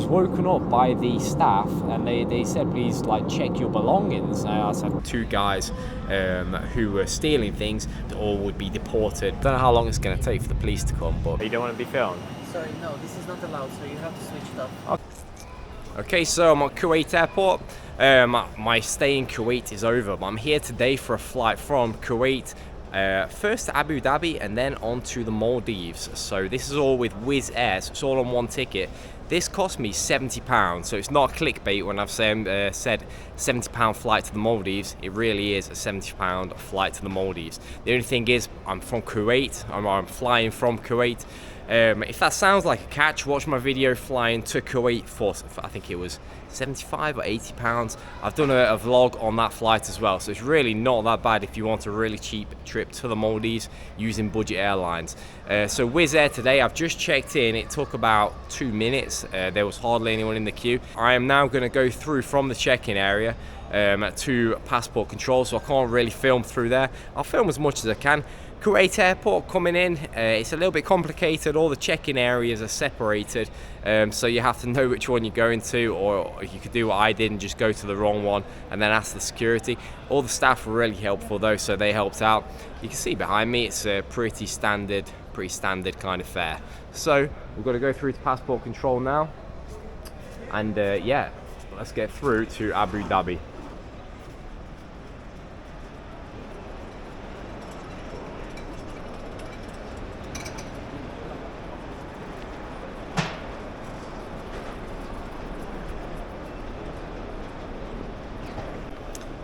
was woken up by the staff, and they said, please like check your belongings. I said 2 guys who were stealing things or would be deported. Don't know how long it's going to take for the police to come, but you don't want to be filmed. Sorry, no, this is not allowed, so you have to switch it off. Okay, so I'm at Kuwait Airport. My stay in Kuwait is over, but I'm here today for a flight from Kuwait first to Abu Dhabi and then on to the Maldives. So this is all with Wizz Air, so it's all on one ticket. This cost me £70, so it's not clickbait when I've said £70 flight to the Maldives. It really is a £70 flight to the Maldives. The only thing is, I'm from Kuwait, I'm flying from Kuwait. If that sounds like a catch, watch my video flying to Kuwait for, I think it was 75 or 80 pounds. I've done a vlog on that flight as well, so it's really not that bad if you want a really cheap trip to the Maldives using Budget Airlines. So Wizz Air today, I've just checked in. It took about 2 minutes. There was hardly anyone in the queue. I am now going to go through from the check-in area to passport control, so I can't really film through there. I'll film as much as I can. Kuwait Airport coming in, it's a little bit complicated. All the check-in areas are separated, so you have to know which one you're going to, or you could do what I did and just go to the wrong one and then ask the security. All the staff were really helpful though, so they helped out. You can see behind me, it's a pretty standard kind of fare. So we've got to go through to passport control now, and yeah, let's get through to Abu Dhabi.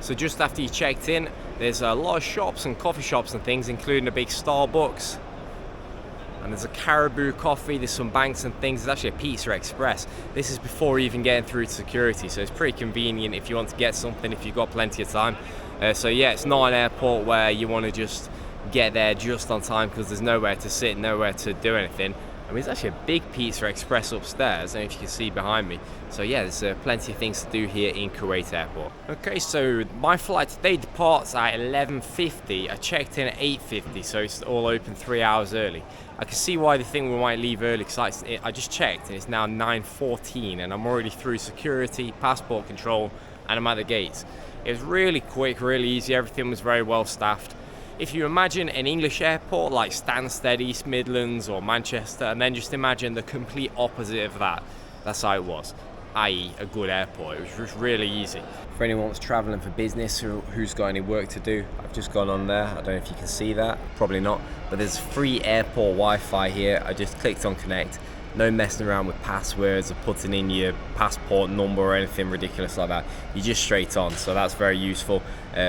So just after you checked in, there's a lot of shops and coffee shops and things, including a big Starbucks. And there's a Caribou coffee, there's some banks and things. There's actually a Pizza Express. This is before even getting through to security, so it's pretty convenient if you want to get something, if you've got plenty of time. So yeah, it's not an airport where you want to just get there just on time because there's nowhere to sit, nowhere to do anything. I mean, there's actually a big Pizza Express upstairs, I don't know if you can see behind me. So yeah, there's plenty of things to do here in Kuwait Airport. Okay, so my flight today departs at 11:50. I checked in at 8:50, so it's all open 3 hours early. I can see why they think we might leave early, because I just checked and it's now 9:14 and I'm already through security, passport control, and I'm at the gates. It was really quick, really easy, everything was very well staffed. If you imagine an English airport like Stansted, East Midlands or Manchester, and then just imagine the complete opposite of that, that's how it was, i.e. a good airport. It was just really easy. For anyone that's traveling for business who's got any work to do, I've just gone on there. I don't know if you can see that, probably not, but there's free airport Wi-Fi here. I just clicked on connect. No messing around with passwords or putting in your passport number or anything ridiculous like that. You're just straight on, so that's very useful.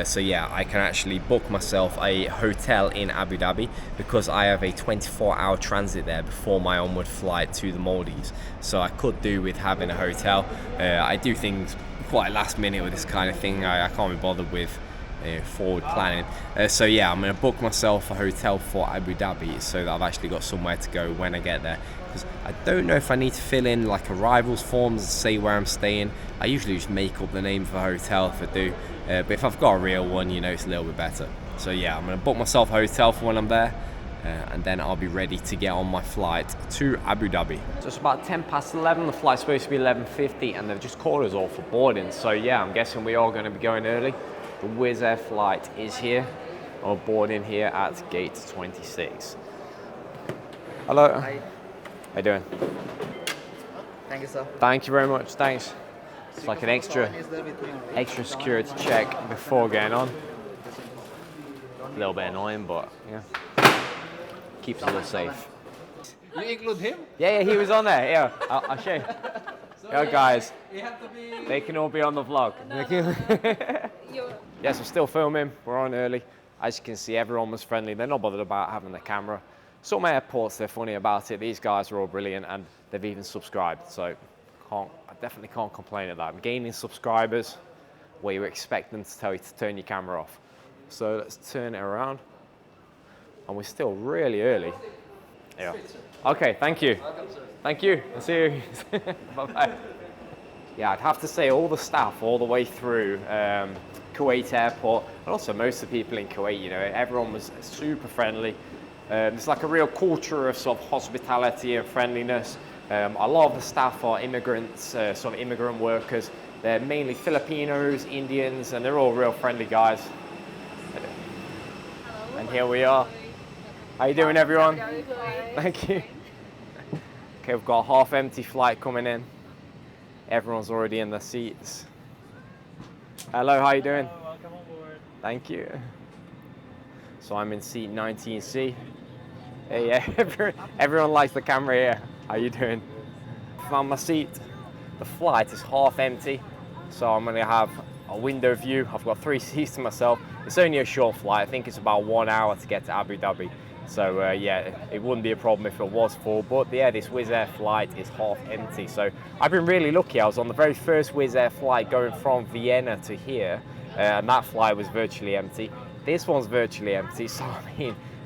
So yeah, I can actually book myself a hotel in Abu Dhabi because I have a 24-hour transit there before my onward flight to the Maldives. So I could do with having a hotel. I do things quite last minute with this kind of thing. I can't be bothered with forward planning. So yeah, I'm going to book myself a hotel for Abu Dhabi so that I've actually got somewhere to go when I get there. Because I don't know if I need to fill in like arrivals forms to say where I'm staying. I usually just make up the name of a hotel if I do, but if I've got a real one, you know, it's a little bit better. So yeah, I'm going to book myself a hotel for when I'm there, and then I'll be ready to get on my flight to Abu Dhabi. So it's about 11:10. The flight's supposed to be 11:50 and they've just called us all for boarding. So yeah, I'm guessing we are going to be going early. The Wizz Air flight is here. We're boarding here at gate 26. Hello. Hi. How you doing? Thank you, sir. Thank you very much, thanks. It's like an extra security check before getting on. A little bit annoying, but yeah, keeps us a little safe. You include him? Yeah, he was on there. Yeah, I'll show you. Yo guys, they can all be on the vlog. Yes, we're still filming, we're on early. As you can see, everyone was friendly. They're not bothered about having the camera. Some airports, they're funny about it. These guys are all brilliant and they've even subscribed. So I definitely can't complain at that. I'm gaining subscribers where you expect them to tell you to turn your camera off. So let's turn it around. And we're still really early. Yeah. Okay, thank you. Thank you. I'll see you. Bye-bye. Yeah, I'd have to say all the staff all the way through Kuwait Airport, and also most of the people in Kuwait, you know, everyone was super friendly. It's like a real culture of sort of hospitality and friendliness. A lot of the staff are immigrants, sort of immigrant workers. They're mainly Filipinos, Indians, and they're all real friendly guys. And here we are. How you doing, everyone? Thank you. Okay, we've got a half-empty flight coming in. Everyone's already in their seats. Hello, how you doing? Welcome on board. Thank you. So I'm in seat 19C. Hey, yeah, everyone likes the camera here. How you doing? Found my seat. The flight is half empty, so I'm gonna have a window view. I've got 3 seats to myself. It's only a short flight. I think it's about 1 hour to get to Abu Dhabi. So yeah, it wouldn't be a problem if it was full, but yeah, this Wizz Air flight is half empty. So I've been really lucky. I was on the very first Wizz Air flight going from Vienna to here, and that flight was virtually empty. This one's virtually empty, so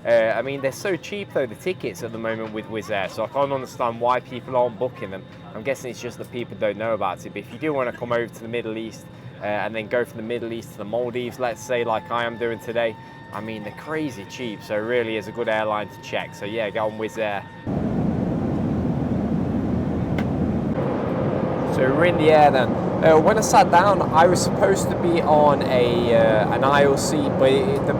I mean, they're so cheap though, the tickets at the moment with Wizz Air, so I can't understand why people aren't booking them. I'm guessing it's just that people don't know about it, but if you do want to come over to the Middle East and then go from the Middle East to the Maldives, let's say, like I am doing today, I mean, they're crazy cheap, so it really is a good airline to check. So yeah, go on Wizz Air. So we're in the air then. When I sat down, I was supposed to be on an aisle seat, but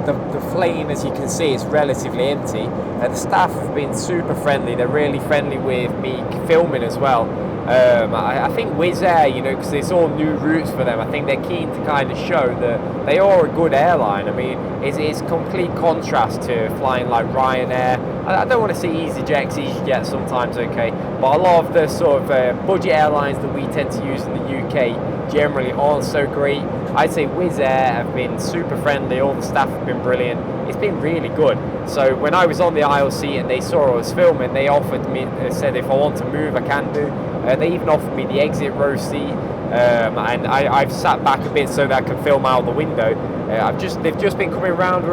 the plane, as you can see, is relatively empty. The staff have been super friendly. They're really friendly with me filming as well. I think Wizz Air, you know, because it's all new routes for them, I think they're keen to kind of show that they are a good airline. I mean, it's complete contrast to flying like Ryanair. I don't want to say EasyJet sometimes, okay, but a lot of the sort of budget airlines that we tend to use in the UK generally aren't so great. I'd say Wizz Air have been super friendly, all the staff have been brilliant. It's been really good. So when I was on the aisle seat and they saw I was filming, they offered me, said if I want to move, I can do. They even offered me the exit row seat, and I've sat back a bit so that I can film out the window. They've just been coming around.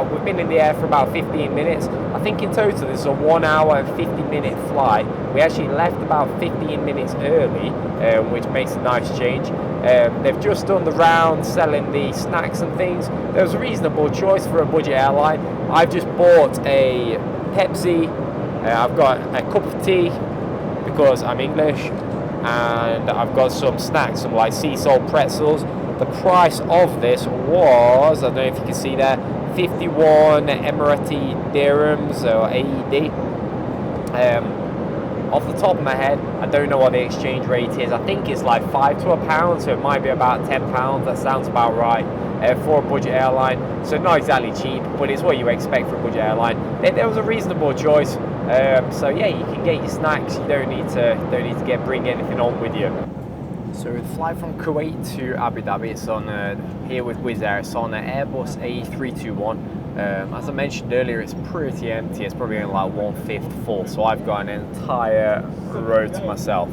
We've been in the air for about 15 minutes. I think in total this is a 1 hour and 50-minute flight. We actually left about 15 minutes early, which makes a nice change. They've just done the round selling the snacks and things. There was a reasonable choice for a budget airline. I've just bought a Pepsi. I've got a cup of tea because I'm English, and I've got some snacks, some like sea salt pretzels. The price of this was, I don't know if you can see there, 51 Emirati dirhams or AED. Off the top of my head, I don't know what the exchange rate is. I think it's like 5 to a pound, so it might be about £10. That sounds about right for a budget airline. So not exactly cheap, but it's what you expect for a budget airline. There was a reasonable choice. So yeah, you can get your snacks. You don't need to bring anything on with you. So the flight from Kuwait to Abu Dhabi, it's on here with Wizz Air. It's on an Airbus A321. As I mentioned earlier, it's pretty empty. It's probably only like 1/5 full, so I've got an entire row to myself.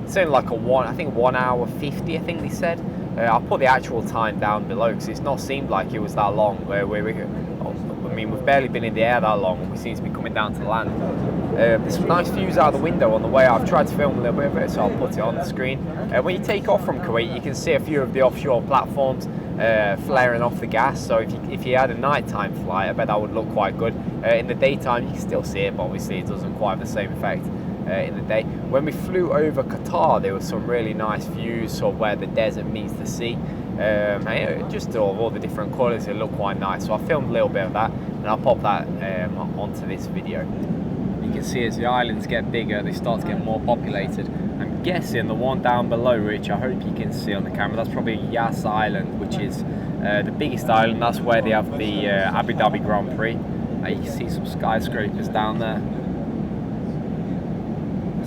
It's only like I think 1 hour 50, I think they said. I'll put the actual time down below because it's not seemed like it was that long. I mean, we've barely been in the air that long, and we seem to be coming down to land. There's some nice views out the window on the way. I've tried to film a little bit of it, so I'll put it on the screen. When you take off from Kuwait, you can see a few of the offshore platforms flaring off the gas. So if you had a nighttime flight, I bet that would look quite good. In the daytime, you can still see it, but obviously it doesn't quite have the same effect in the day. When we flew over Qatar, there was some really nice views of where the desert meets the sea. Just all the different colours, it looked quite nice. So I filmed a little bit of that, and I'll pop that onto this video. You can see as the islands get bigger, they start to get more populated. I'm guessing the one down below, which I hope you can see on the camera, that's probably Yas Island, which is the biggest island. That's where they have the Abu Dhabi Grand Prix. You can see some skyscrapers down there.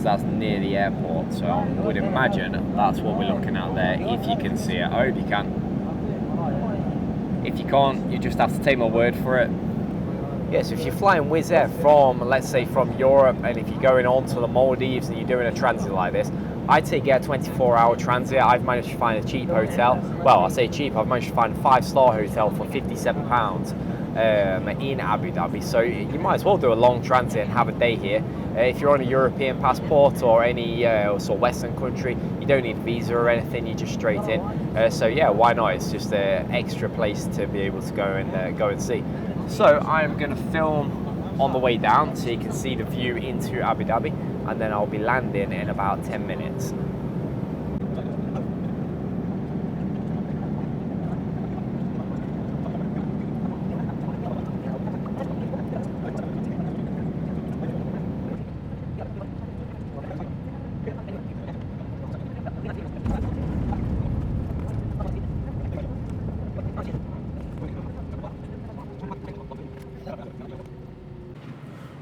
That's near the airport, so I would imagine that's what we're looking at there, if you can see it. I hope you can. If you can't, you just have to take my word for it. Yes, if you're flying Wizz Air from, let's say, from Europe, and if you're going on to the Maldives and you're doing a transit like this, I'd say get a 24-hour transit. I've managed to find a cheap hotel. Well, I say cheap, I've managed to find a 5-star hotel for £57 in Abu Dhabi. So you might as well do a long transit and have a day here. If you're on a European passport or any sort of Western country, you don't need a visa or anything, you're just straight in. So yeah, why not? It's just an extra place to be able to go and see. So I'm going to film on the way down so you can see the view into Abu Dhabi. and then I'll be landing in about 10 minutes.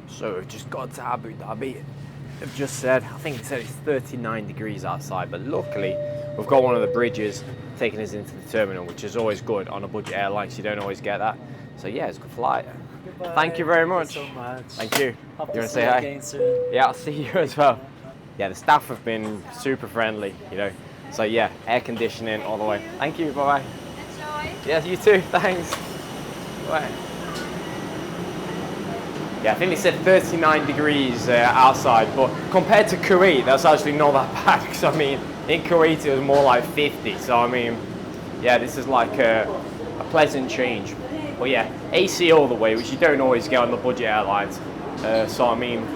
So we've just got to Abu Dhabi. They've just said, I think it said it's 39 degrees outside, but luckily we've got one of the bridges taking us into the terminal, which is always good on a budget airline, so you don't always get that. So yeah, it's a good flight. Goodbye. Thank you very much. Thank you so much. Thank you. Hope You to want to see say you hi? again soon. Yeah, I'll see you as well. Yeah, the staff have been super friendly, you know. So yeah, air conditioning all the way. Thank you, bye-bye. Enjoy. Yeah, you too, thanks. Bye. Yeah, I think they said 39 degrees outside, but compared to Kuwait, that's actually not that bad. Because I mean, in Kuwait it was more like 50. So I mean, yeah, this is like a pleasant change. But yeah, AC all the way, which you don't always get on the budget airlines. So I mean,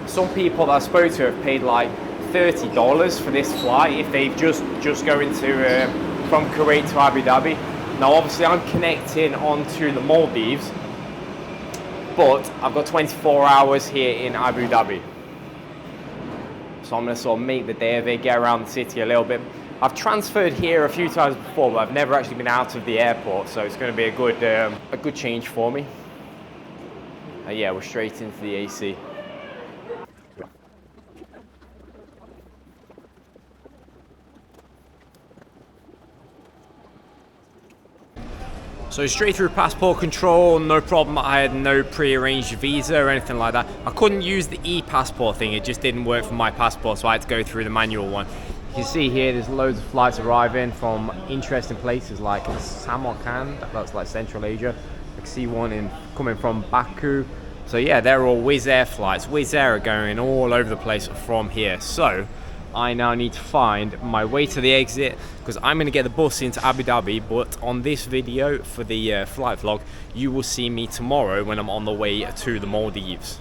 some people that I spoke to have paid like $30 for this flight if they've just going to from Kuwait to Abu Dhabi. Now obviously I'm connecting onto the Maldives, but I've got 24 hours here in Abu Dhabi. So I'm going to sort of make the day of it, get around the city a little bit. I've transferred here a few times before, but I've never actually been out of the airport, so it's going to be a good change for me. Yeah, we're straight into the AC. So straight through passport control, no problem. I had no pre-arranged visa or anything like that. I couldn't use the e-passport thing, it just didn't work for my passport, so I had to go through the manual one. You can see here there's loads of flights arriving from interesting places like Samarkand, that's like Central Asia. I can see one coming from Baku. So yeah, they're all Wizz Air flights. Wizz Air are going all over the place from here. So I now need to find my way to the exit because I'm going to get the bus into Abu Dhabi, but on this video for the flight vlog you will see me tomorrow when I'm on the way to the Maldives.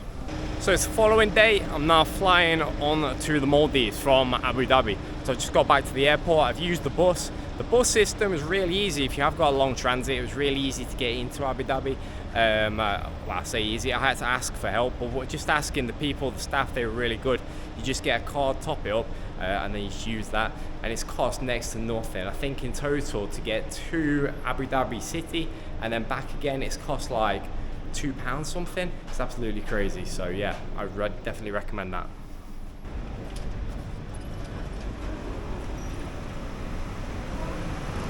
So it's the following day, I'm now flying on to the Maldives from Abu Dhabi. So I just got back to the airport, I've used the bus. The bus system is really easy if you have got a long transit. It was really easy to get into Abu Dhabi. Well, I say easy, I had to ask for help, but just asking the people, the staff, they were really good. You just get a card, top it up, and then you just use that, and it's cost next to nothing. I think in total to get to Abu Dhabi city and then back again, it's cost like £2 something. It's absolutely crazy. So yeah, I would definitely recommend that.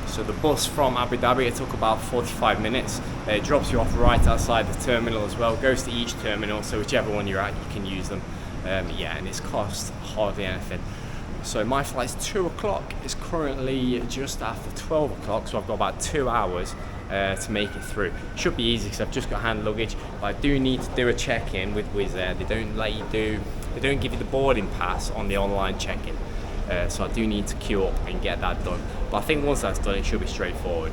So the bus from Abu Dhabi, it took about 45 minutes. It drops you off right outside the terminal as well. Goes to each terminal, so whichever one you're at, you can use them. Yeah, and it's cost hardly anything. So my flight's 2 o'clock. It's currently just after 12 o'clock, so I've got about 2 hours to make it through. Should be easy because I've just got hand luggage, but I do need to do a check-in with Wizz Air. They don't give you the boarding pass on the online check-in. So I do need to queue up and get that done. But I think once that's done, it should be straightforward.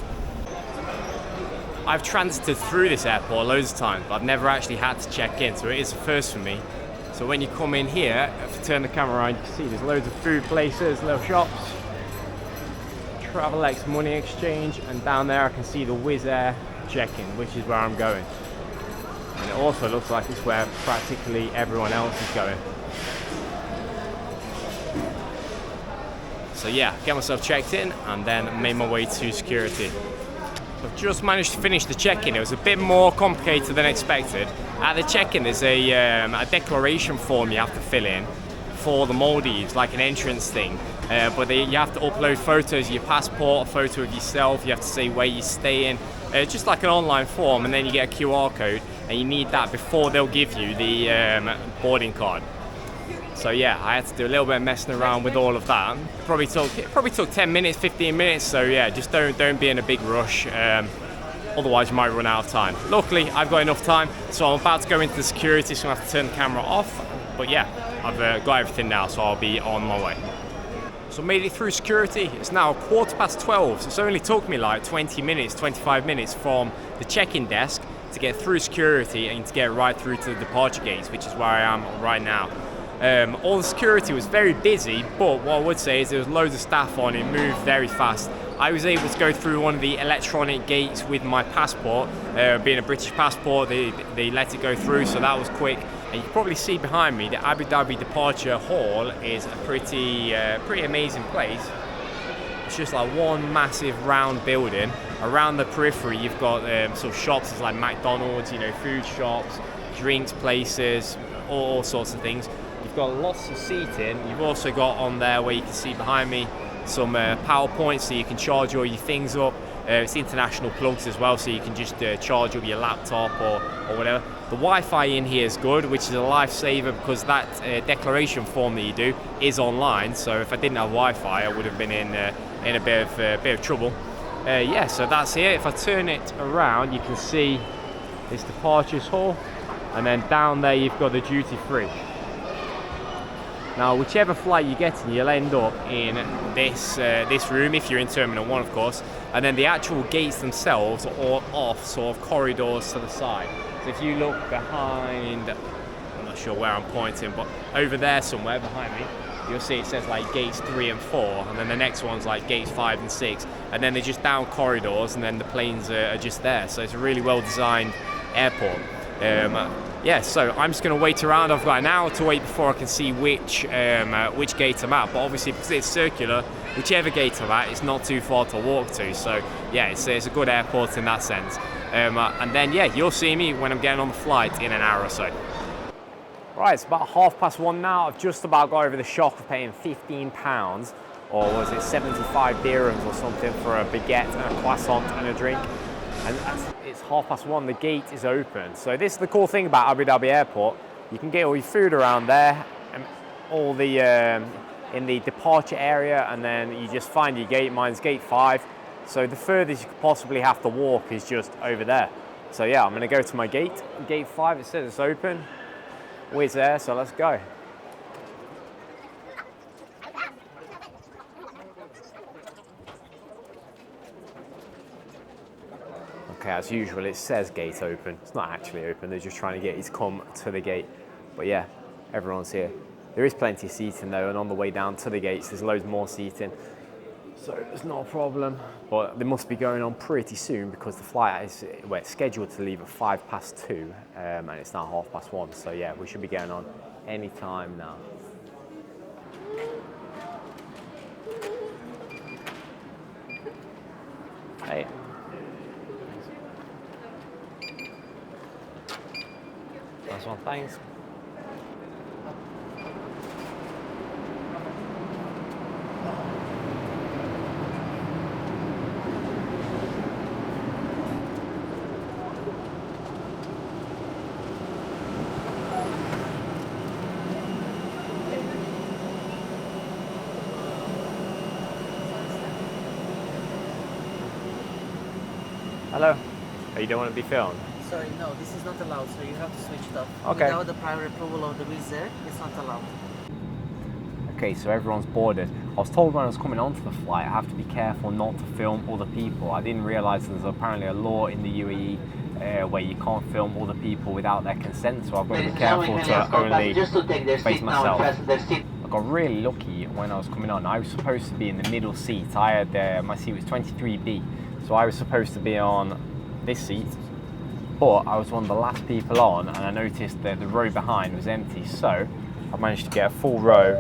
I've transited through this airport loads of times, but I've never actually had to check in, so it is a first for me. So when you come in here, if you turn the camera around, you can see there's loads of food places, little shops, Travelex money exchange, and down there I can see the Wizz Air check-in, which is where I'm going. And it also looks like it's where practically everyone else is going. So yeah, get myself checked in and then made my way to security. I've just managed to finish the check-in. It was a bit more complicated than expected. At the check-in there's a declaration form you have to fill in for the Maldives, like an entrance thing. But you have to upload photos of your passport, a photo of yourself, you have to say where you stay in. Just like an online form, and then you get a QR code, and you need that before they'll give you the boarding card. So yeah, I had to do a little bit of messing around with all of that. It probably took 10 minutes, 15 minutes, so yeah, just don't be in a big rush. Otherwise you might run out of time. Luckily, I've got enough time, so I'm about to go into the security, so I'm gonna have to turn the camera off. But yeah, I've got everything now, so I'll be on my way. So I made it through security. It's now 12:15, so it's only took me like 20 minutes, 25 minutes from the check-in desk to get through security and to get right through to the departure gates, which is where I am right now. All the security was very busy, but what I would say is there was loads of staff on. It moved very fast. I was able to go through one of the electronic gates with my passport. Being a British passport, they let it go through, so that was quick. And you can probably see behind me, the Abu Dhabi Departure Hall is a pretty amazing place. It's just like one massive round building. Around the periphery, you've got sort of shops like McDonald's, you know, food shops, drinks places, all sorts of things. You've got lots of seating. You've also got on there, where you can see behind me, some power points so you can charge all your things up. It's international plugs as well, so you can just charge up your laptop or whatever. The Wi-Fi in here is good, which is a lifesaver, because that declaration form that you do is online. So if I didn't have Wi-Fi, I would have been in a bit of trouble. Yeah, so that's here. If I turn it around, you can see this departures hall, and then down there you've got the duty free. Now, whichever flight you get in, you'll end up in this room if you're in Terminal 1, of course. And then the actual gates themselves are all off sort of corridors to the side. So if you look behind, I'm not sure where I'm pointing, but over there somewhere behind me, you'll see it says like gates 3 and 4, and then the next one's like gates 5 and 6, and then they're just down corridors, and then the planes are just there. So it's a really well designed airport. Yeah, so I'm just going to wait around. I've got an hour to wait before I can see which gate I'm at. But obviously, because it's circular, whichever gate I'm at, it's not too far to walk to. So yeah, it's a good airport in that sense. And then yeah, you'll see me when I'm getting on the flight in an hour or so. Right, it's about 1:30 now. I've just about got over the shock of paying £15, or was it 75 dirhams or something, for a baguette and a croissant and a drink. And it's 1:30, the gate is open. So this is the cool thing about Abu Dhabi Airport. You can get all your food around there, and all the in the departure area, and then you just find your gate. Mine's gate 5. So the furthest you could possibly have to walk is just over there. So yeah, I'm gonna go to my gate. Gate 5, it says it's open. Wizz Air, so let's go. Okay, as usual, it says gate open. It's not actually open, they're just trying to get you to come to the gate. But yeah, everyone's here. There is plenty of seating though, and on the way down to the gates, there's loads more seating. So it's not a problem, but they must be going on pretty soon, because the flight is, well, it's scheduled to leave at 2:05, and it's now 1:30. So yeah, we should be getting on any time now. Hey. Nice one, thanks. Hello. Oh, you don't want to be filmed? Sorry, no, this is not allowed, so you have to switch it off. Okay. Without the prior approval of the Wizz Air, it's not allowed. Okay, so everyone's boarded. I was told when I was coming onto the flight, I have to be careful not to film other people. I didn't realise there's apparently a law in the UAE where you can't film other people without their consent, so I've got to be careful to only face myself. I got really lucky when I was coming on. I was supposed to be in the middle seat. I had my seat was 23B, so I was supposed to be on this seat, but I was one of the last people on, and I noticed that the row behind was empty, so I managed to get a full row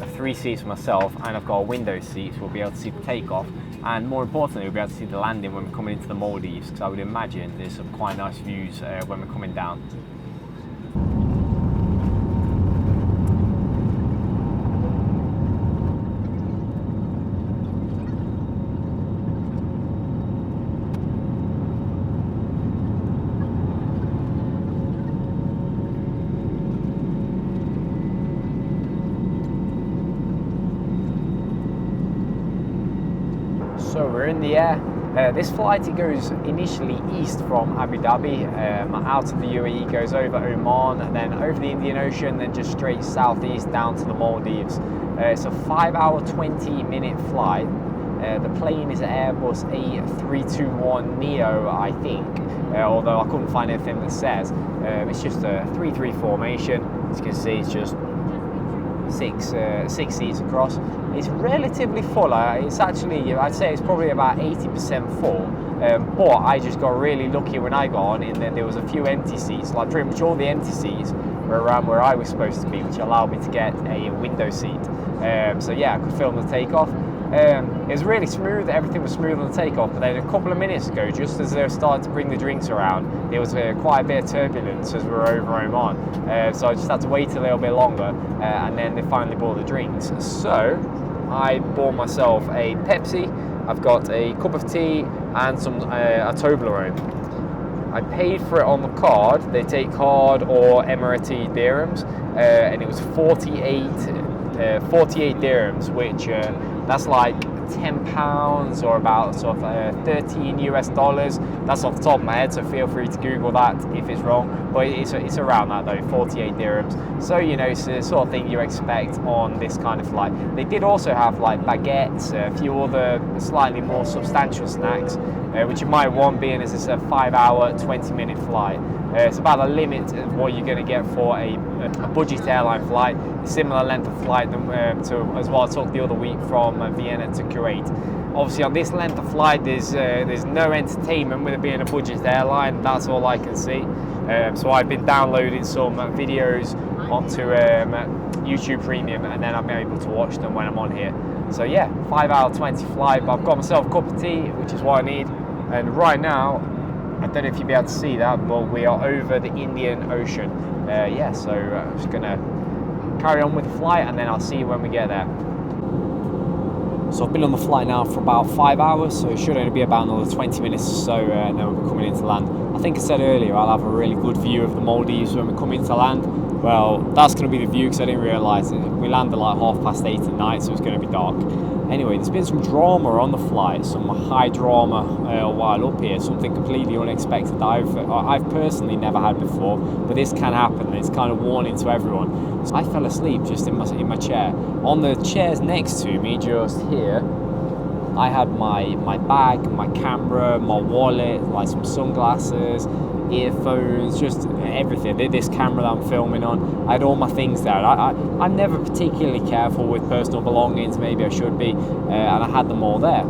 of 3 seats for myself, and I've got a window seat, so we'll be able to see the takeoff, and more importantly, we'll be able to see the landing when we're coming into the Maldives, because I would imagine there's some quite nice views when we're coming down. So we're in the air. This flight, it goes initially east from Abu Dhabi, out of the UAE, goes over Oman, and then over the Indian Ocean, then just straight southeast down to the Maldives. It's a 5-hour, 20-minute flight. The plane is an Airbus A321neo, I think, although I couldn't find anything that says. It's just a 3-3 formation. As you can see, it's just six seats across. It's relatively full. It's actually, I'd say it's probably about 80% full. But I just got really lucky when I got on, in that there was a few empty seats. Like pretty much all the empty seats were around where I was supposed to be, which allowed me to get a window seat. So yeah, I could film the takeoff. It was really smooth, everything was smooth on the takeoff, but then a couple of minutes ago, just as they were starting to bring the drinks around, there was quite a bit of turbulence as we were over Oman. So I just had to wait a little bit longer, and then they finally brought the drinks. So I bought myself a Pepsi, I've got a cup of tea and some a Toblerone. I paid for it on the card. They take card or Emirati dirhams, and it was 48 dirhams, which that's like £10 or about sort of $13 US. That's off the top of my head, so feel free to Google that if it's wrong. But it's around that though, 48 dirhams. So you know, it's the sort of thing you expect on this kind of flight. They did also have like baguettes, a few other slightly more substantial snacks, which you might want, being as it's a 5-hour, 20-minute flight. It's about the limit of what you're going to get for a budget airline flight. Similar length of flight to as what I took the other week from Vienna to Kuwait. Obviously, on this length of flight, there's no entertainment with it being a budget airline. That's all I can see. So I've been downloading some videos onto YouTube Premium, and then I'm able to watch them when I'm on here. So yeah, 5-hour, 20 flight. But I've got myself a cup of tea, which is what I need. And right now, I don't know if you'll be able to see that, but we are over the Indian Ocean. Yeah, so I'm just gonna carry on with the flight, and then I'll see you when we get there. So I've been on the flight now for about 5 hours, so it should only be about another 20 minutes or so, and then we'll be coming into land. I think I said earlier I'll have a really good view of the Maldives when we come into land. Well, that's going to be the view because I didn't realise it. We landed like 8:30 at night, so it's going to be dark. Anyway, there's been some drama on the flight, some high drama while up here, something completely unexpected that I've personally never had before, but this can happen. It's kind of warning to everyone. So I fell asleep just in my chair. On the chairs next to me, just here, I had my bag, my camera, my wallet, like some sunglasses, earphones, just everything. This camera that I'm filming on, I had all my things there. I'm never particularly careful with personal belongings, maybe I should be, and I had them all there.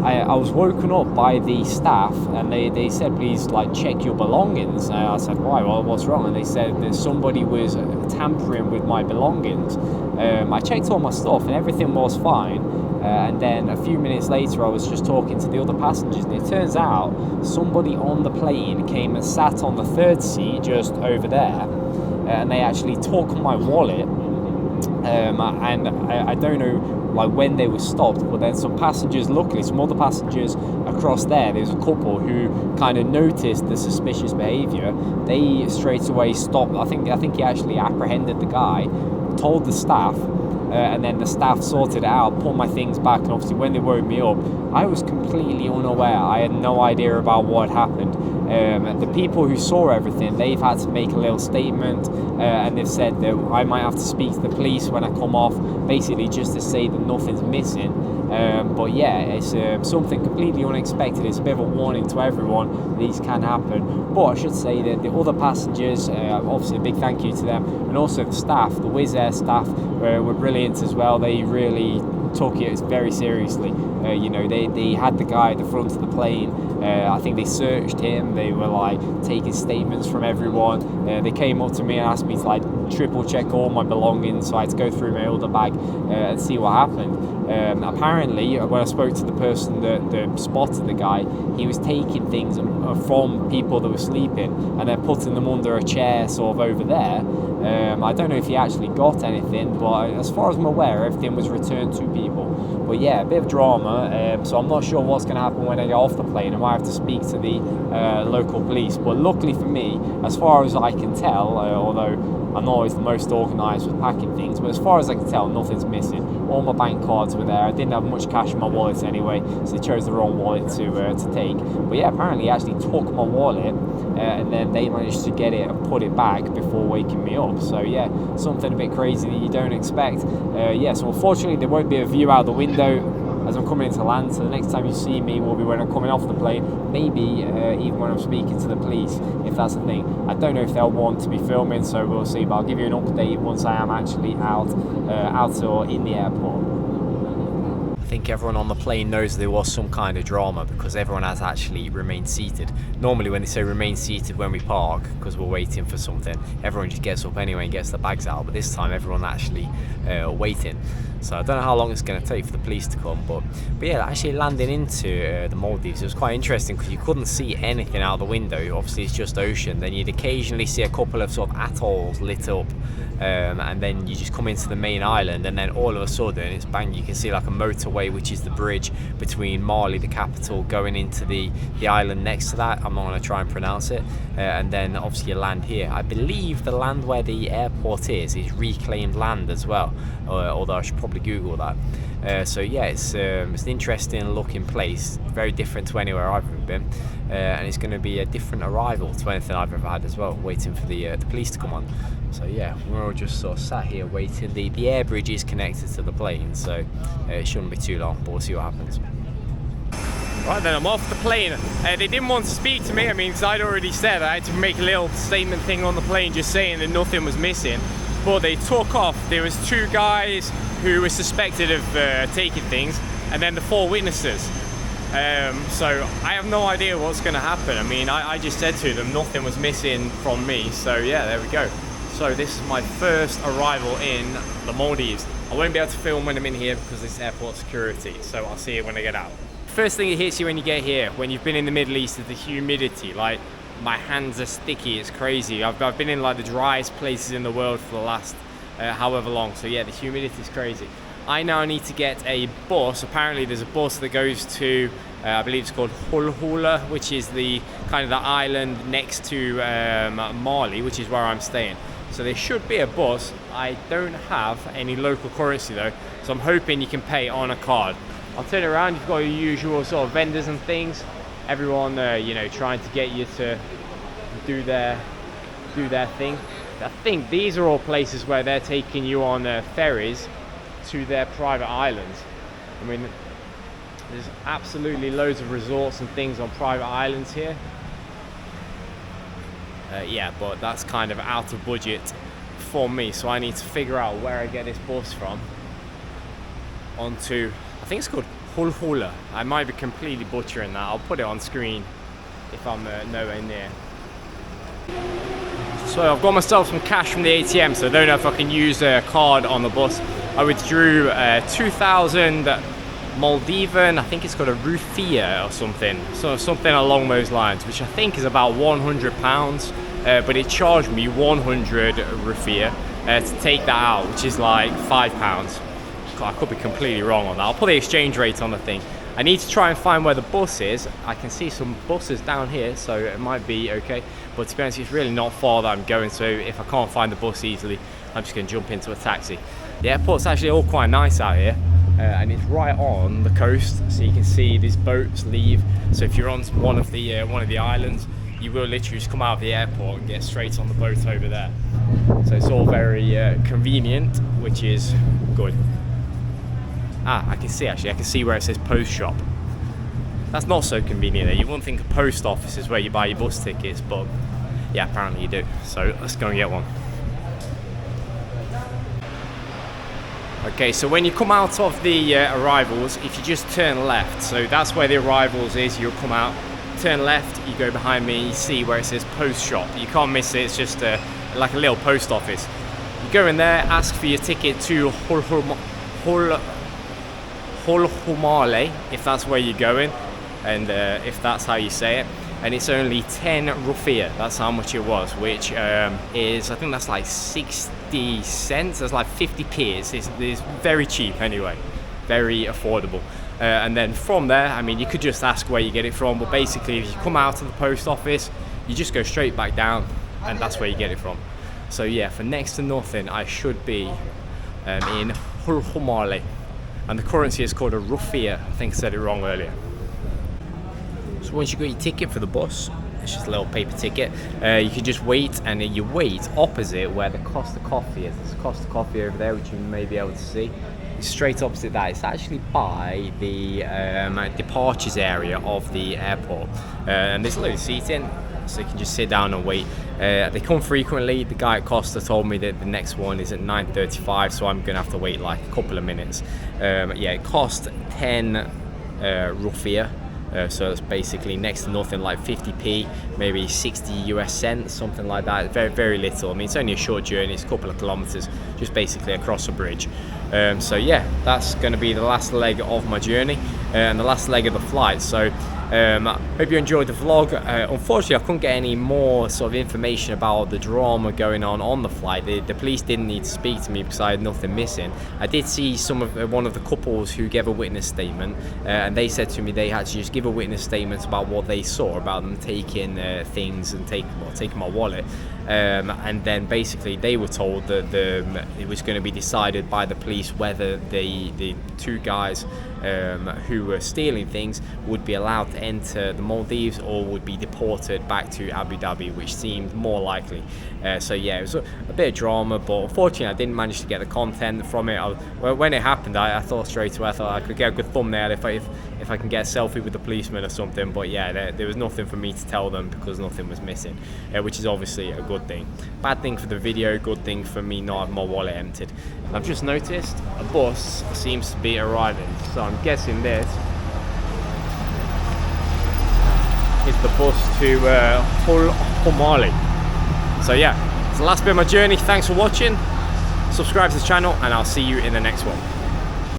I was woken up by the staff, and they said, please like check your belongings. I said, why? Well, what's wrong? And they said that somebody was tampering with my belongings. I checked all my stuff and everything was fine. And then a few minutes later, I was just talking to the other passengers, and it turns out somebody on the plane came and sat on the third seat just over there, and they actually took my wallet. And I don't know like when they were stopped, but then some passengers, luckily some other passengers across there's a couple who kind of noticed the suspicious behaviour. They straight away stopped. I think he actually apprehended the guy, told the staff, and then the staff sorted it out, put my things back, and obviously when they woke me up, I was completely unaware. I had no idea about what had happened. The people who saw everything, they've had to make a little statement, and they've said that I might have to speak to the police when I come off, basically just to say that nothing's missing. But yeah, it's something completely unexpected. It's a bit of a warning to everyone. These can happen. But I should say that the other passengers, obviously a big thank you to them, and also the staff, the Wizz Air staff, were brilliant as well. They really took it very seriously. You know, they had the guy at the front of the plane. I think they searched him. They were like taking statements from everyone. They came up to me and asked me to like triple check all my belongings, so I had to go through my other bag and see what happened. Apparently, when I spoke to the person that spotted the guy, he was taking things from people that were sleeping and then putting them under a chair sort of over there. I don't know if he actually got anything, but as far as I'm aware, everything was returned to people. But yeah, a bit of drama, so I'm not sure what's going to happen when I get off the plane. I might have to speak to the local police. But luckily for me, as far as I can tell, although I'm not always the most organised with packing things, but as far as I can tell, nothing's missing. All my bank cards were there. I didn't have much cash in my wallet anyway, so I chose the wrong wallet to take. But yeah, apparently he actually took my wallet, and then they managed to get it and put it back before waking me up. So yeah, something a bit crazy that you don't expect. Yeah, so unfortunately there won't be a view out the window. as I'm coming into land. So the next time you see me will be when I'm coming off the plane, maybe even when I'm speaking to the police, if that's the thing. I don't know if they'll want to be filming, so we'll see, but I'll give you an update once I am actually out or in the airport. I think everyone on the plane knows there was some kind of drama because everyone has actually remained seated. Normally when they say remain seated when we park because we're waiting for something, everyone just gets up anyway and gets the bags out, but this time everyone actually waiting. So I don't know how long it's going to take for the police to come, but yeah, actually landing into the Maldives, it was quite interesting because you couldn't see anything out the window. Obviously it's just ocean. Then you'd occasionally see a couple of sort of atolls lit up, and then you just come into the main island, and then all of a sudden it's bang, you can see like a motorway, which is the bridge between Mali, the capital, going into the island next to that. I'm not going to try and pronounce it, and then obviously you land here. I believe the land where the airport is reclaimed land as well, although I should probably Google that. So yeah, it's an interesting looking place, very different to anywhere I've ever been, and it's going to be a different arrival to anything I've ever had as well, waiting for the police to come on. So yeah, we're all just sort of sat here waiting. The air bridge is connected to the plane, so it shouldn't be too long, but we'll see what happens. Right then, I'm off the plane. They didn't want to speak to me, I mean, because I'd already said I had to make a little statement thing on the plane just saying that nothing was missing. But they took off. There was 2 guys who were suspected of taking things, and then the 4 witnesses. So I have no idea what's going to happen. I mean, I just said to them nothing was missing from me, so yeah, there we go. So this is my first arrival in the Maldives. I won't be able to film when I'm in here because it's airport security, so I'll see you when I get out. First thing that hits you when you get here, when you've been in the Middle East, is the humidity. Like, my hands are sticky, it's crazy. I've been in like the driest places in the world for the last however long, so yeah, the humidity is crazy. I now need to get a bus. Apparently there's a bus that goes to, I believe it's called Hulhumale, which is the kind of the island next to Mali, which is where I'm staying. So there should be a bus. I don't have any local currency though, so I'm hoping you can pay on a card. I'll turn around, you've got your usual sort of vendors and things. Everyone, you know, trying to get you to do their thing. I think these are all places where they're taking you on ferries to their private islands. I mean, there's absolutely loads of resorts and things on private islands here. Yeah, but that's kind of out of budget for me, so I need to figure out where I get this bus from onto, I think it's called Hulhumale. I might be completely butchering that. I'll put it on screen if I'm nowhere near. So I've got myself some cash from the ATM, so I don't know if I can use a card on the bus. I withdrew 2,000 Maldivian, I think it's called a rufiya or something, so something along those lines, which I think is about £100, but it charged me 100 rufiya to take that out, which is like £5. I could be completely wrong on that. I'll put the exchange rate on the thing. I need to try and find where the bus is. I can see some buses down here, so it might be okay, but to be honest, it's really not far that I'm going, so if I can't find the bus easily, I'm just going to jump into a taxi. The airport's actually all quite nice out here, and it's right on the coast, so you can see these boats leave. So if you're on one of the islands, you will literally just come out of the airport and get straight on the boat over there. So it's all very convenient, which is good. I can see where it says post shop. That's not so convenient there. You wouldn't think a post office is where you buy your bus tickets, but yeah, apparently you do. So let's go and get one. Okay, so when you come out of the arrivals, if you just turn left, so that's where the arrivals is, you'll come out, turn left, you go behind me, you see where it says post shop. You can't miss it, it's just like a little post office. You go in there, ask for your ticket to Hulhumale, if that's where you're going, and if that's how you say it, and it's only 10 rufiya, that's how much it was, which is, I think that's like 60 cents, that's like 50p, it's very cheap anyway, very affordable. And then from there, I mean, you could just ask where you get it from, but basically if you come out of the post office, you just go straight back down, and that's where you get it from. So yeah, for next to nothing, I should be in Hulhumale. And the currency is called a rufiya. I think I said it wrong earlier. So once you got your ticket for the bus, it's just a little paper ticket, you can just wait, and then you wait opposite where the Costa Coffee is. There's a Costa Coffee over there, which you may be able to see. You straight opposite that. It's actually by the departures area of the airport, and there's a load of seating, so you can just sit down and wait. They come frequently. The guy at Costa told me that the next one is at 9:35, so I'm gonna have to wait like a couple of minutes. Yeah, it cost 10 rufiya. So it's basically next to nothing, like 50p, maybe 60 US cents, something like that. Very, very little. I mean, it's only a short journey, it's a couple of kilometers, just basically across a bridge. So yeah, that's going to be the last leg of my journey and the last leg of the flight. So hope you enjoyed the vlog. Unfortunately, I couldn't get any more sort of information about the drama going on the flight. The police didn't need to speak to me because I had nothing missing. I did see one of the couples who gave a witness statement, and they said to me they had to just give a witness statement about what they saw, about them taking things and taking my wallet. And then basically they were told that it was going to be decided by the police whether the two guys who were stealing things would be allowed to enter the Maldives or would be deported back to Abu Dhabi, which seemed more likely. So yeah, it was a bit of drama, but unfortunately I didn't manage to get the content from it. When it happened, I thought straight away, I thought I could get a good thumbnail if I can get a selfie with the policeman or something. But yeah, there was nothing for me to tell them because nothing was missing, which is obviously a good thing. Bad thing for the video, good thing for me not having my wallet emptied. And I've just noticed a bus seems to be arriving, so I'm guessing this is the bus to Hulhumale. So yeah, it's the last bit of my journey. Thanks for watching. Subscribe to the channel and I'll see you in the next one.